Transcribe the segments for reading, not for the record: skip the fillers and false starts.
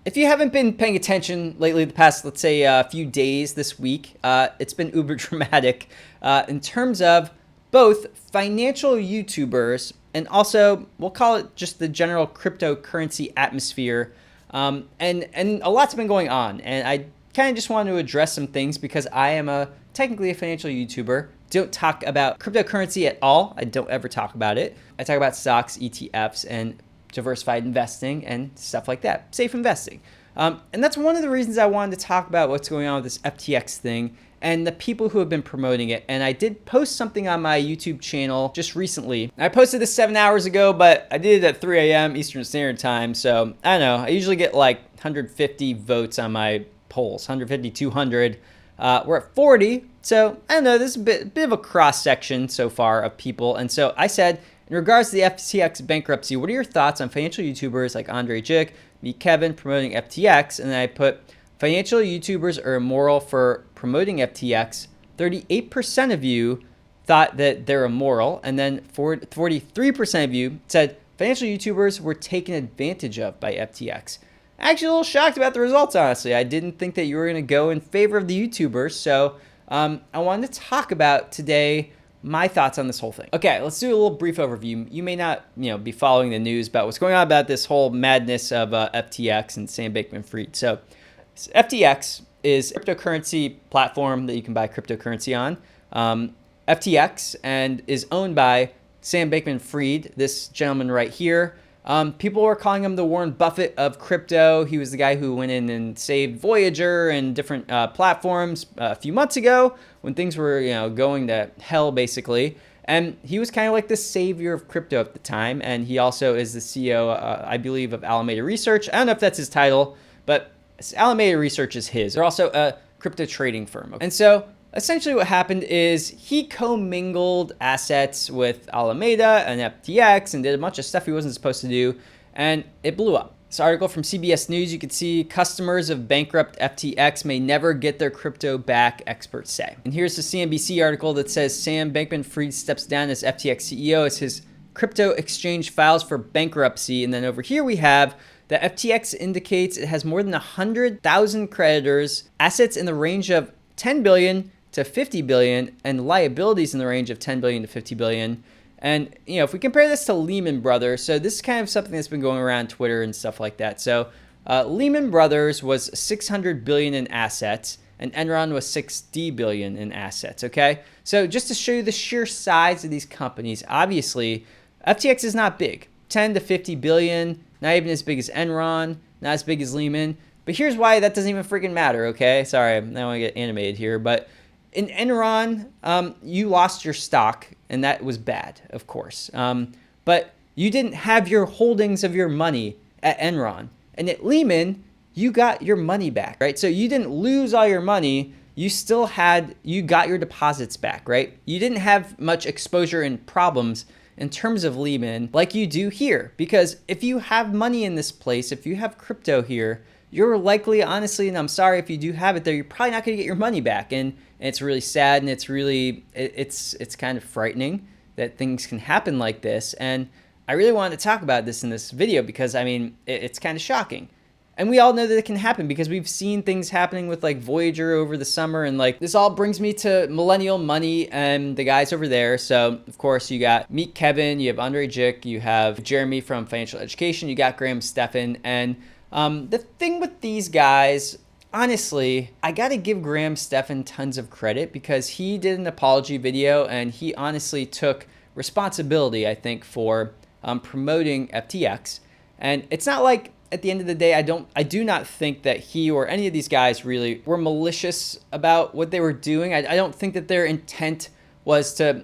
If you haven't been paying attention lately, the past, let's say, few days this week, it's been uber dramatic in terms of both financial YouTubers and also, we'll call it just the general cryptocurrency atmosphere. And a lot's been going on. And I kind of just wanted to address some things because I am technically a financial YouTuber. Don't talk about cryptocurrency at all. I don't ever talk about it. I talk about stocks, ETFs, and diversified investing and stuff like that, safe investing. And that's one of the reasons I wanted to talk about what's going on with this FTX thing and the people who have been promoting it. And I did post something on my YouTube channel just recently. I posted this 7 hours ago, but I did it at 3 a.m. Eastern Standard Time. So I don't know, I usually get like 150 votes on my polls, 150, 200. We're at 40. So I don't know, this is a bit of a cross section so far of people. And so I said, in regards to the FTX bankruptcy, what are your thoughts on financial YouTubers like Andrei Jikh, me, Kevin, promoting FTX? And then I put, financial YouTubers are immoral for promoting FTX. 38% of you thought that they're immoral. And then 43% of you said financial YouTubers were taken advantage of by FTX. Actually, a little shocked about the results, honestly. I didn't think that you were going to go in favor of the YouTubers. So I wanted to talk about today my thoughts on this whole thing. Okay, let's do a little brief overview. You may not, be following the news about what's going on about this whole madness of FTX and Sam Bankman-Fried. So FTX is a cryptocurrency platform that you can buy cryptocurrency on. FTX and is owned by Sam Bankman-Fried, this gentleman right here. People were calling him the Warren Buffett of crypto. He was the guy who went in and saved Voyager and different platforms a few months ago when things were, going to hell, basically. And he was kind of like the savior of crypto at the time. And he also is the CEO, I believe, of Alameda Research. I don't know if that's his title, but Alameda Research is his. They're also a crypto trading firm. And so essentially what happened is he commingled assets with Alameda and FTX and did a bunch of stuff he wasn't supposed to do, and it blew up. This article from CBS News, you can see customers of bankrupt FTX may never get their crypto back, experts say. And here's the CNBC article that says Sam Bankman-Fried steps down as FTX CEO as his crypto exchange files for bankruptcy. And then over here we have the FTX indicates it has more than 100,000 creditors, assets in the range of 10 billion to 50 billion, and liabilities in the range of 10 billion to 50 billion. And, if we compare this to Lehman Brothers, so this is kind of something that's been going around Twitter and stuff like that. So Lehman Brothers was 600 billion in assets, and Enron was 60 billion in assets, okay? So just to show you the sheer size of these companies, obviously, FTX is not big. 10 to 50 billion, not even as big as Enron, not as big as Lehman. But here's why that doesn't even freaking matter, okay? Sorry, I don't want to get animated here, but in Enron, you lost your stock, and that was bad, of course. But you didn't have your holdings of your money at Enron. And at Lehman, you got your money back, right? So you didn't lose all your money. You got your deposits back, right? You didn't have much exposure and problems in terms of Lehman like you do here. Because if you have money in this place, if you have crypto here, you're likely, honestly, and I'm sorry if you do have it there, you're probably not going to get your money back. And it's really sad, and it's really, it's kind of frightening that things can happen like this. And I really wanted to talk about this in this video because, it's kind of shocking. And we all know that it can happen because we've seen things happening with like Voyager over the summer. And like this all brings me to Millennial Money and the guys over there. So of course you got Meet Kevin, you have Andrei Jikh, you have Jeremy from Financial Education, you got Graham Stephan. And the thing with these guys, honestly, I got to give Graham Stephan tons of credit because he did an apology video and he honestly took responsibility, I think, for promoting FTX. And it's not like, at the end of the day, I do not think that he or any of these guys really were malicious about what they were doing. I don't think that their intent was to,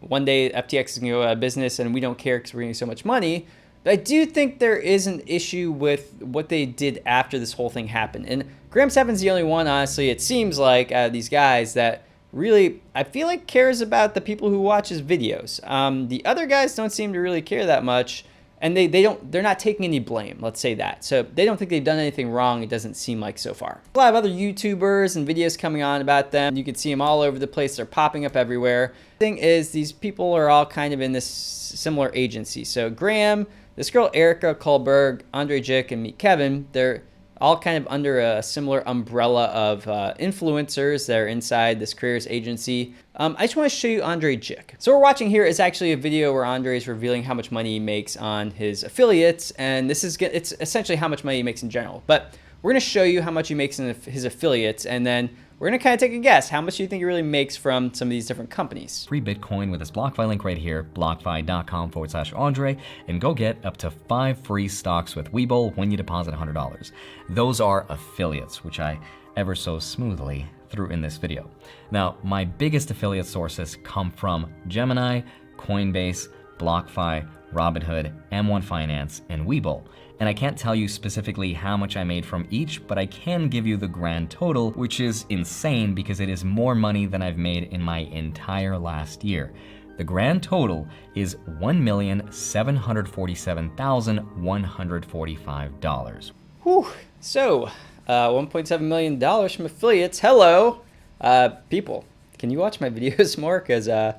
one day FTX is going to go out of business and we don't care because we're getting so much money. But I do think there is an issue with what they did after this whole thing happened. And Graham Stephan's the only one, honestly, it seems like, out of these guys that really, I feel like, cares about the people who watch his videos. The other guys don't seem to really care that much. And they're not taking any blame, let's say that. So they don't think they've done anything wrong, it doesn't seem like so far. A lot of other YouTubers and videos coming on about them. You can see them all over the place, they're popping up everywhere. The thing is, these people are all kind of in this similar agency. So Graham, this girl Erika Kullberg, Andrei Jikh, and Meet Kevin, they're all kind of under a similar umbrella of influencers that are inside this careers agency. I just want to show you Andrei Jikh. So what we're watching here is actually a video where Andrei is revealing how much money he makes on his affiliates, and it's essentially how much money he makes in general. But we're going to show you how much he makes in his affiliates, and then we're going to kind of take a guess. How much do you think he really makes from some of these different companies? Free Bitcoin with this BlockFi link right here, blockfi.com/Andre, and go get up to 5 free stocks with Webull when you deposit $100. Those are affiliates, which I ever so smoothly threw in this video. Now, my biggest affiliate sources come from Gemini, Coinbase, BlockFi, Robinhood, M1 Finance, and Webull. And I can't tell you specifically how much I made from each, but I can give you the grand total, which is insane because it is more money than I've made in my entire last year. The grand total is $1,747,145. Whew. So, $1.7 million from affiliates. Hello, people. Can you watch my videos more? Because I'm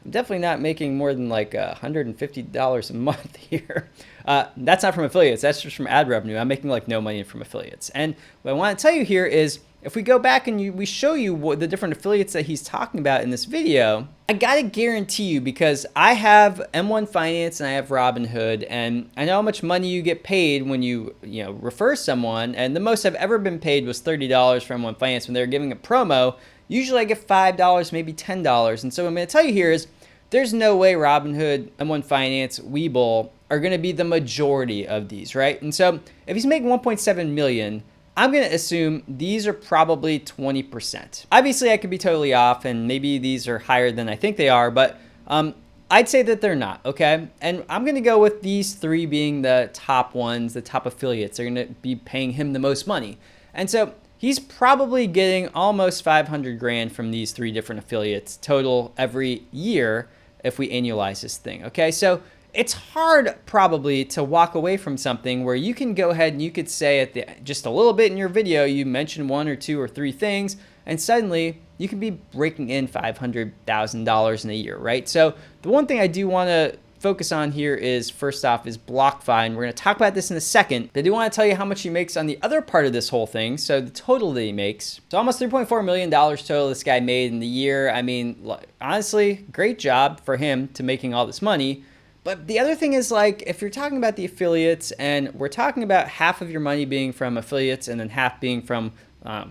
definitely not making more than like $150 a month here. That's not from affiliates. That's just from ad revenue. I'm making like no money from affiliates. And what I want to tell you here is, if we go back and we show you what the different affiliates that he's talking about in this video, I got to guarantee you, because I have M1 Finance and I have Robinhood, and I know how much money you get paid when you refer someone, and the most I've ever been paid was $30 for M1 Finance when they were giving a promo. Usually I get $5, maybe $10. And so what I'm going to tell you here is, there's no way Robinhood, M1 Finance, Webull are going to be the majority of these, right? And so if he's making 1.7 million, I'm going to assume these are probably 20%. Obviously, I could be totally off, and maybe these are higher than I think they are, but I'd say that they're not, okay? And I'm going to go with these three being the top ones, the top affiliates. They're going to be paying him the most money. And so he's probably getting almost 500 grand from these three different affiliates total every year if we annualize this thing, okay? So it's hard probably to walk away from something where you can go ahead and you could say just a little bit in your video, you mentioned 1 or 2 or 3 things, and suddenly you could be breaking in $500,000 in a year, right? So the one thing I do want to focus on here is, first off, is BlockFi, and we're going to talk about this in a second. But I do want to tell you how much he makes on the other part of this whole thing, so the total that he makes. So almost $3.4 million total this guy made in the year. I mean, honestly, great job for him to making all this money. But the other thing is, like, if you're talking about the affiliates, and we're talking about half of your money being from affiliates and then half being from,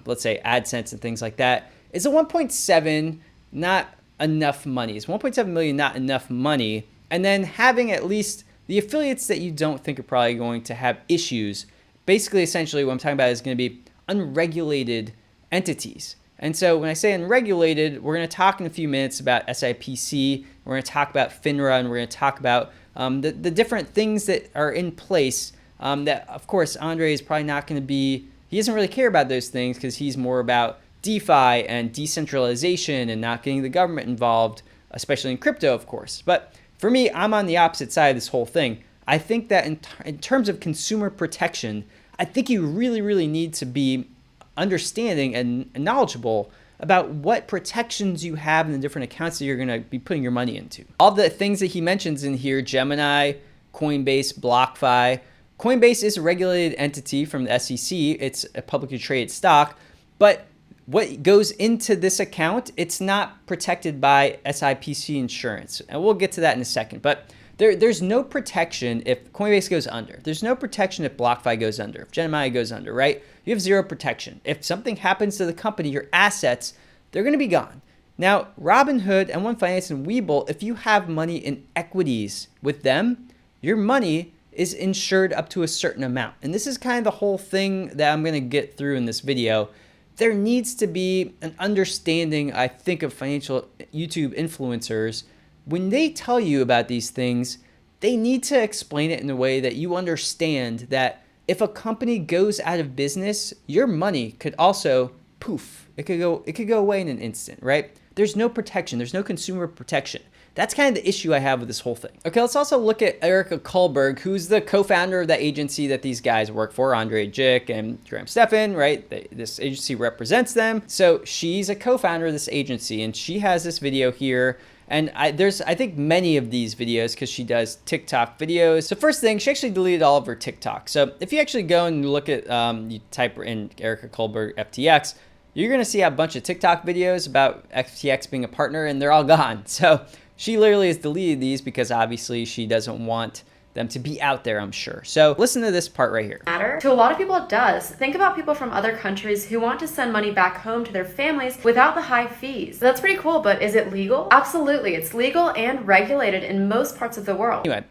let's say, AdSense and things like that, is a 1.7 not enough money? Is 1.7 million not enough money? And then having at least the affiliates that you don't think are probably going to have issues. Basically, essentially, what I'm talking about is going to be unregulated entities. And so when I say unregulated, we're going to talk in a few minutes about SIPC, we're going to talk about FINRA, and we're going to talk about the different things that are in place that, of course, Andrei is probably not going to be, he doesn't really care about those things because he's more about DeFi and decentralization and not getting the government involved, especially in crypto, of course. But for me, I'm on the opposite side of this whole thing. I think that in terms of consumer protection, I think you really, really need to be understanding and knowledgeable about what protections you have in the different accounts that you're going to be putting your money into. All the things that he mentions in here, Gemini, Coinbase, BlockFi. Coinbase is a regulated entity from the SEC. It's a publicly traded stock, but what goes into this account, it's not protected by SIPC insurance. And we'll get to that in a second. But there's no protection if Coinbase goes under. There's no protection if BlockFi goes under, if Gemini goes under, right? You have zero protection. If something happens to the company, your assets, they're going to be gone. Now, Robinhood, M1 Finance, and Webull, if you have money in equities with them, your money is insured up to a certain amount. And this is kind of the whole thing that I'm going to get through in this video. There needs to be an understanding, I think, of financial YouTube influencers. When they tell you about these things, they need to explain it in a way that you understand that if a company goes out of business, your money could also poof. It could go away in an instant, right? There's no protection. There's no consumer protection. That's kind of the issue I have with this whole thing. Okay, let's also look at Erika Kullberg, who's the co-founder of that agency that these guys work for, Andrei Jikh and Graham Stephan, right? This agency represents them. So she's a co-founder of this agency, and she has this video here, And there's, I think, many of these videos because she does TikTok videos. So first thing, she actually deleted all of her TikTok. So if you actually go and look at, you type in Erika Kullberg FTX, you're going to see a bunch of TikTok videos about FTX being a partner, and they're all gone. So she literally has deleted these because obviously she doesn't want them to be out there, I'm sure. So listen to this part right here. To a lot of people it does. Think about people from other countries who want to send money back home to their families without the high fees. That's pretty cool, but is it legal? Absolutely, it's legal and regulated in most parts of the world. Anyway,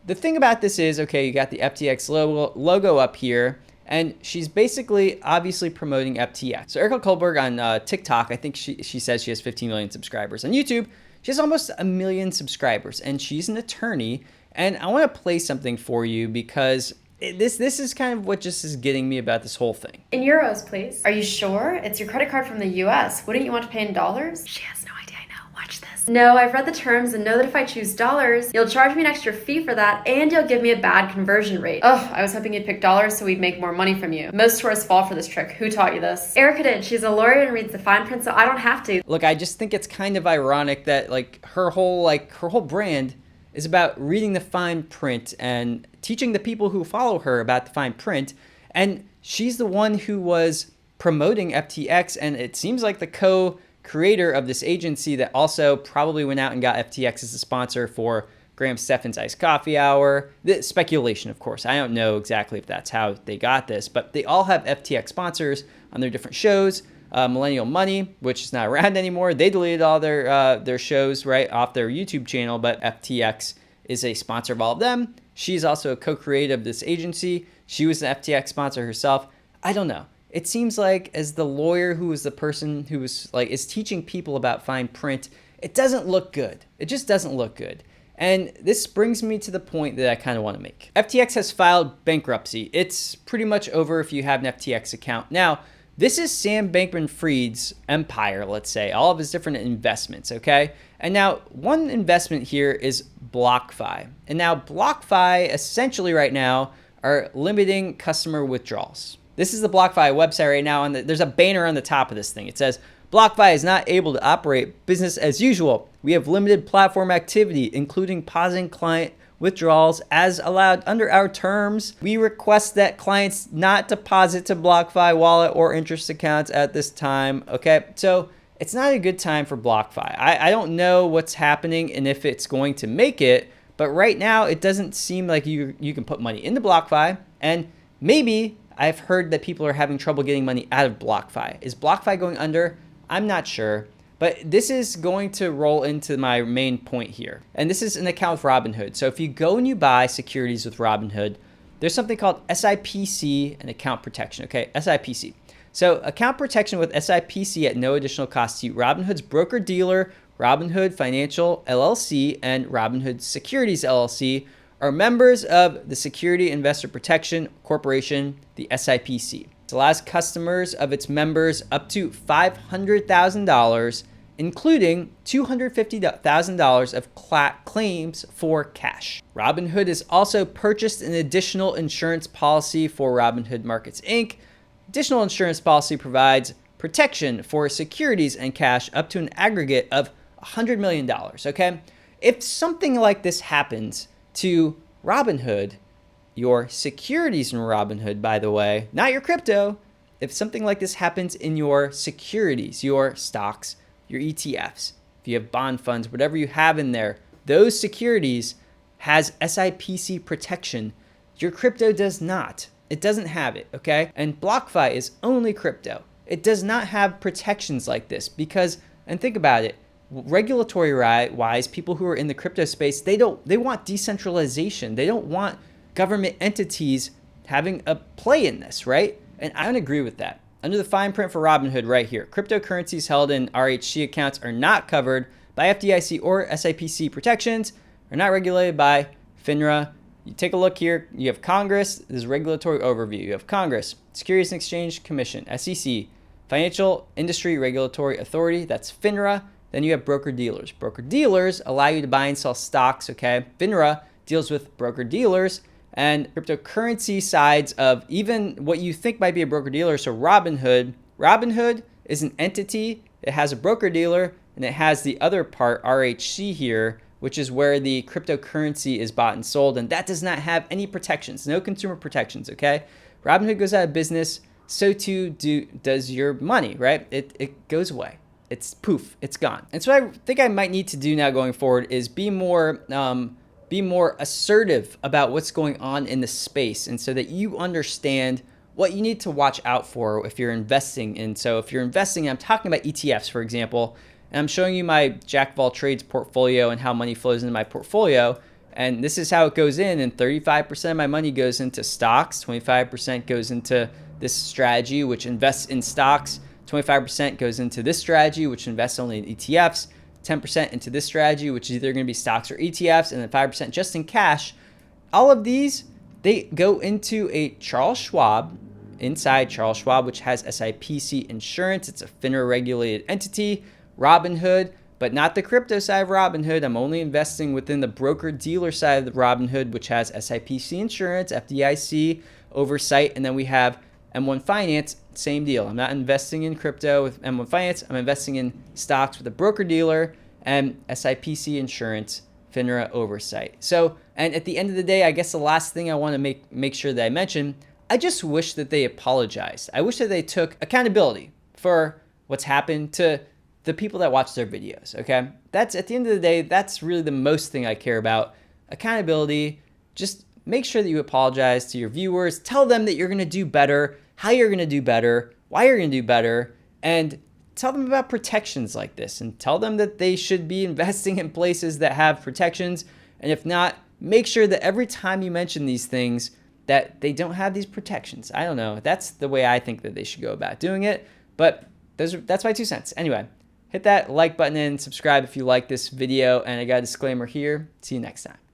the thing about this is, okay, you got the FTX logo up here, and she's basically obviously promoting FTX. So Erika Kullberg on TikTok, I think she says she has 15 million subscribers. On YouTube, she has almost 1 million subscribers, and she's an attorney. And I want to play something for you because this is kind of what just is getting me about this whole thing. In euros, please. Are you sure? It's your credit card from the US. Wouldn't you want to pay in dollars? She has no idea, I know. Watch this. No, I've read the terms and know that if I choose dollars, you'll charge me an extra fee for that and you'll give me a bad conversion rate. Oh, I was hoping you'd pick dollars so we'd make more money from you. Most tourists fall for this trick. Who taught you this? Erika did. She's a lawyer and reads the fine print, so I don't have to. Look, I just think it's kind of ironic that her whole brand is about reading the fine print and teaching the people who follow her about the fine print. And she's the one who was promoting FTX, and it seems like the co-creator of this agency that also probably went out and got FTX as a sponsor for Graham Stephan's Iced Coffee Hour. The speculation, of course. I don't know exactly if that's how they got this, but they all have FTX sponsors on their different shows. Millennial Money, which is not around anymore. They deleted all their shows right off their YouTube channel, but FTX is a sponsor of all of them. She's also a co-creator of this agency. She was an FTX sponsor herself. I don't know. It seems like as the lawyer who is the person who is teaching people about fine print, it doesn't look good. It just doesn't look good. And this brings me to the point that I kind of want to make. FTX has filed bankruptcy. It's pretty much over if you have an FTX account. Now, this is Sam Bankman-Fried's empire, let's say, all of his different investments, okay? And now one investment here is BlockFi. And now BlockFi essentially right now are limiting customer withdrawals. This is the BlockFi website right now, and there's a banner on the top of this thing. It says, BlockFi is not able to operate business as usual. We have limited platform activity, including pausing client withdrawals as allowed under our terms. We request that clients not deposit to BlockFi wallet or interest accounts at this time. Okay, so it's not a good time for BlockFi. I don't know what's happening and if it's going to make it, but right now it doesn't seem like you can put money into BlockFi, and maybe I've heard that people are having trouble getting money out of BlockFi. Is BlockFi going under? I'm not sure. But this is going to roll into my main point here. And this is an account with Robinhood. So if you go and you buy securities with Robinhood, there's something called SIPC and account protection, okay? SIPC. So account protection with SIPC at no additional cost to you. Robinhood's broker-dealer, Robinhood Financial LLC, and Robinhood Securities LLC are members of the Security Investor Protection Corporation, the SIPC. It allows customers of its members up to $500,000, including $250,000 of claims for cash. Robinhood has also purchased an additional insurance policy for Robinhood Markets, Inc. Additional insurance policy provides protection for securities and cash up to an aggregate of $100 million, okay? If something like this happens to Robinhood, your securities in Robinhood, by the way, not your crypto, if something like this happens in your securities, your stocks, your ETFs, if you have bond funds, whatever you have in there, those securities has SIPC protection. Your crypto does not. It doesn't have it, okay? And BlockFi is only crypto. It does not have protections like this because, and think about it, regulatory wise, people who are in the crypto space, they want decentralization. They don't want government entities having a play in this, right? And I don't agree with that. Under the fine print for Robinhood right here, cryptocurrencies held in RHC accounts are not covered by FDIC or SIPC protections, are not regulated by FINRA. You take a look here, you have Congress, this is regulatory overview. You have Congress, Securities and Exchange Commission, SEC, Financial Industry Regulatory Authority, that's FINRA. Then you have broker-dealers. Broker-dealers allow you to buy and sell stocks, okay? FINRA deals with broker-dealers and cryptocurrency sides of even what you think might be a broker-dealer. So Robinhood is an entity. It has a broker-dealer, and it has the other part, RHC here, which is where the cryptocurrency is bought and sold, and that does not have any protections, no consumer protections, okay? Robinhood goes out of business, so too does your money, right? It goes away. It's poof, it's gone. And so I think I might need to do now going forward is be more assertive about what's going on in the space, and so that you understand what you need to watch out for if you're investing. And so if you're investing, I'm talking about ETFs, for example, and I'm showing you my Jack of all trades portfolio and how money flows into my portfolio. And this is how it goes in. And 35% of my money goes into stocks. 25% goes into this strategy, which invests in stocks. 25% goes into this strategy, which invests only in ETFs. 10% into this strategy, which is either going to be stocks or ETFs. And then 5% just in cash. All of these, they go into a Charles Schwab, inside Charles Schwab, which has SIPC insurance. It's a FINRA regulated entity. Robinhood, but not the crypto side of Robinhood. I'm only investing within the broker-dealer side of the Robinhood, which has SIPC insurance, FDIC, oversight, and then we have M1 Finance, same deal. I'm not investing in crypto with M1 Finance. I'm investing in stocks with a broker-dealer and SIPC insurance, FINRA oversight. So, and at the end of the day, I guess the last thing I want to make sure that I mention, I just wish that they apologized. I wish that they took accountability for what's happened to the people that watch their videos, okay? That's, at the end of the day, that's really the most thing I care about. Accountability. Just make sure that you apologize to your viewers. Tell them that you're going to do better, how you're going to do better, why you're going to do better, and tell them about protections like this, and tell them that they should be investing in places that have protections. And if not, make sure that every time you mention these things that they don't have these protections. I don't know. That's the way I think that they should go about doing it. But that's my 2 cents. Anyway, hit that like button and subscribe if you like this video. And I got a disclaimer here. See you next time.